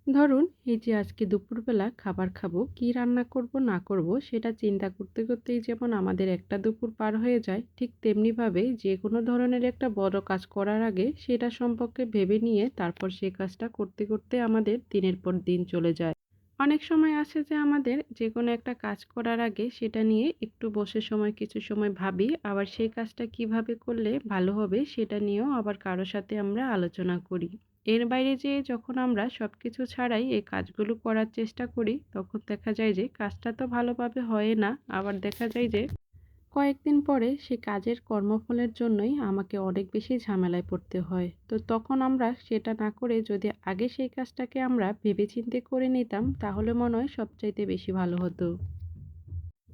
ধরুন এই যে আজকে দুপুরবেলা খাবার খাবো, কি রান্না করব না করব সেটা চিন্তা করতে করতেই যেমন আমাদের একটা দুপুর পার হয়ে যায়, ঠিক তেমনিভাবে যেকোনো ধরনের একটা বড় কাজ করার আগে সেটা সম্পর্কে ভেবে নিয়ে তারপর সেই কাজটা করতে করতে আমাদের দিনের পর দিন চলে যায়। অনেক সময় আসে যে আমাদের যেকোনো একটা কাজ করার আগে সেটা নিয়ে একটু বসে কিছু সময় ভাবি, আবার সেই কাজটা কিভাবে করলে ভালো হবে সেটা নিয়েও আবার কারো সাথে আমরা আলোচনা করি। এর বাইরে যেয়ে যখন আমরা সবকিছু ছাড়াই এই কাজগুলো করার চেষ্টা করি, তখন দেখা যায় যে কাজটা তো ভালোভাবে হয় না। আবার দেখা যায় যে কয়েকদিন পরে সে কাজের কর্মফলের জন্যই আমাকে অনেক বেশি ঝামেলায় পড়তে হয়। তো তখন আমরা সেটা না করে যদি আগে সেই কাজটাকে আমরা ভেবেচিন্তে করে নিতাম, তাহলে মনে হয় সবচাইতে বেশি ভালো হতো।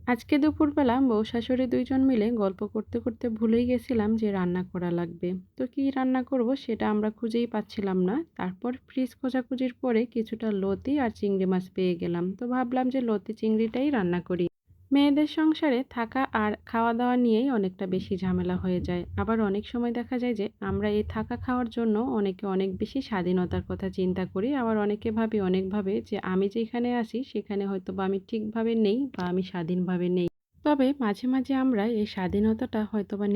আজকে দুপুরবেলা বউ শাশুড়ি ২ জন মিলে গল্প করতে করতে ভুলেই গেছিলাম যে রান্না করা লাগবে। তো কি রান্না করব সেটা আমরা খুঁজেই পাচ্ছিলাম না। তারপর ফ্রিজ খোঁজাখুঁজির পরে কিছুটা লতি আর চিংড়ি মাছ পেয়ে গেলাম। তো ভাবলাম যে লতি চিংড়িটাই রান্না করি। মেয়েদের সংসারে থাকা আর খাওয়া-দাওয়া নিয়েই অনেকটা বেশি ঝামেলা হয়ে যায়। আবার অনেক সময় দেখা যায় যে আমরা এই থাকা খাওয়ার জন্য অনেকে অনেক বেশি স্বাধীনতার কথা চিন্তা করি। আবার অনেকে ভাবে অনেকভাবে যে আমি যেখানে আছি সেখানে হয়তোবা আমি ঠিকভাবে নেই বা আমি স্বাধীনভাবে নেই। তবে মাঝে মাঝে আমরা এই স্বাধীনতাটা হয়তোবা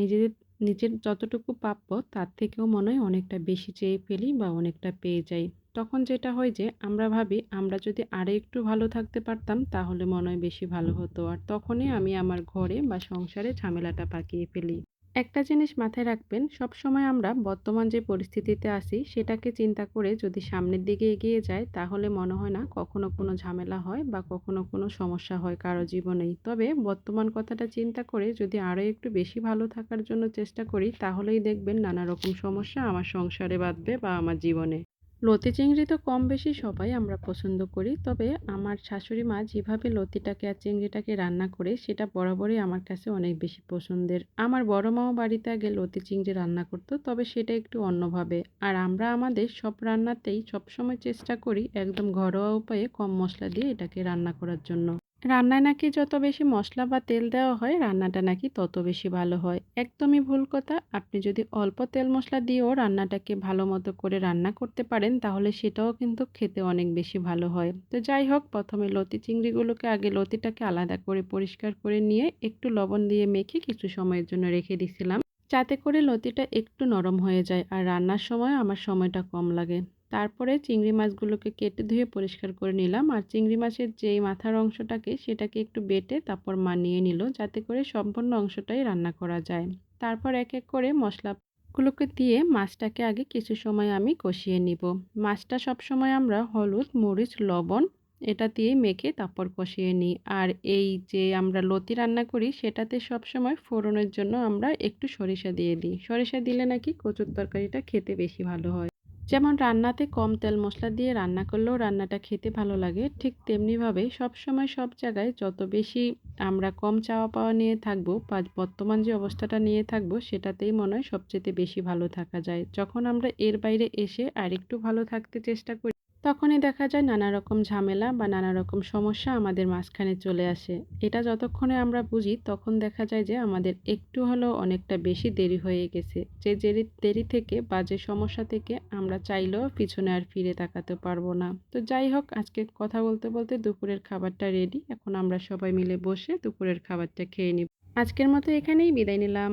নিজের যতটুকু প্রাপ্য তার থেকেও মনে হয় অনেকটা বেশি চেয়ে ফেলি বা অনেকটা পেয়ে যাই। তখন যেটা হয় যে আমরা ভাবি আমরা যদি আরো একটু ভালো থাকতে পারতাম তাহলে মনে হয় বেশি ভালো হতো। আর তখনই আমি আমার ঘরে বা সংসারে ঝামেলাটা পাকিয়ে ফেলি। একটা জিনিস মাথায় রাখবেন, সবসময় আমরা বর্তমান যে পরিস্থিতিতে আছি সেটাকে চিন্তা করে যদি সামনের দিকে এগিয়ে যাই, তাহলে মনে হয় না কখনো কোনো ঝামেলা হয় বা কখনো কোনো সমস্যা হয় কারো জীবনেই। তবে বর্তমান কথাটা চিন্তা করে যদি আরো একটু বেশি ভালো থাকার জন্য চেষ্টা করি, তাহলেই দেখবেন নানা রকম সমস্যা আমার সংসারে বাধবে বা আমার জীবনে। লতি চিংড়ি তো কম বেশি সবাই আমরা পছন্দ করি। তবে আমার শাশুড়ি মা যেভাবে লতিটাকে আর চিংড়িটাকে রান্না করে সেটা বরাবরই আমার কাছে অনেক বেশি পছন্দের। আমার বড় মাও বাড়িতে আগে লতি চিংড়ি রান্না করত, তবে সেটা একটু অন্যভাবে। আর আমরা আমাদের সব রান্নাতেই সবসময় চেষ্টা করি একদম ঘরোয়া উপায়ে কম মসলা দিয়ে এটাকে রান্না করার জন্য। রান্নায় নাকি যত বেশি মসলা বা তেল দেওয়া হয় রান্নাটা নাকি তত বেশি ভালো হয়। একদমই ভুল কথা। আপনি যদি অল্প তেল মসলা দিয়েও রান্নাটাকে ভালো মতো করে রান্না করতে পারেন তাহলে সেটাও কিন্তু খেতে অনেক বেশি ভালো হয়। তো যাই হোক, প্রথমে লতি চিংড়িগুলোকে আগে লতিটাকে আলাদা করে পরিষ্কার করে নিয়ে একটু লবণ দিয়ে মেখে কিছু সময়ের জন্য রেখে দিছিলাম, যাতে করে লতিটা একটু নরম হয়ে যায় আর রান্নার সময় আমার সময়টা কম লাগে। তারপরে চিংড়ি মাছগুলোকে কেটে ধুয়ে পরিষ্কার করে নিলাম। আর চিংড়ি মাছের যেই মাথার অংশটাকে সেটাকে একটু বেটে তারপর মা নিয়ে নিল, যাতে করে সম্পূর্ণ অংশটাই রান্না করা যায়। তারপর এক এক করে মশলাগুলোকে দিয়ে মাছটাকে আগে কিছু সময় আমি কষিয়ে নিব। মাছটা সবসময় আমরা হলুদ, মরিচ, লবণ এটা দিয়েই মেখে তারপর কষিয়ে নিই। আর এই যে আমরা লতি রান্না করি সেটাতে সবসময় ফোড়নের জন্য আমরা একটু সরিষা দিয়ে দিই। সরিষা দিলে নাকি কচুর তরকারিটা খেতে বেশি ভালো হয়। যেমন রান্নাতে কম তেল মসলা দিয়ে রান্না করলেও রান্নাটা খেতে ভালো লাগে, ঠিক তেমনিভাবে সবসময় সব জায়গায় যত বেশি আমরা কম চাওয়া পাওয়া নিয়ে থাকবো বা বর্তমান যে অবস্থাটা নিয়ে থাকবো সেটাতেই মনে হয় সবচেয়ে বেশি ভালো থাকা যায়। যখন আমরা এর বাইরে এসে আরেকটু ভালো থাকতে চেষ্টা করি, তখনই দেখা যায় নানা রকম ঝামেলা বা নানা রকম সমস্যা আমাদের মাঝখানে চলে আসে। এটা যতক্ষণে আমরা বুঝি তখন দেখা যায় যে আমাদের একটু হলেও অনেকটা বেশি দেরি হয়ে গেছে। যে দেরি থেকে বা যে সমস্যা থেকে আমরা চাইলেও পিছনে আর ফিরে তাকাতে পারবো না। তো যাই হোক, আজকে কথা বলতে বলতে দুপুরের খাবারটা রেডি। এখন আমরা সবাই মিলে বসে দুপুরের খাবারটা খেয়ে নিব। আজকের মতো এখানেই বিদায় নিলাম।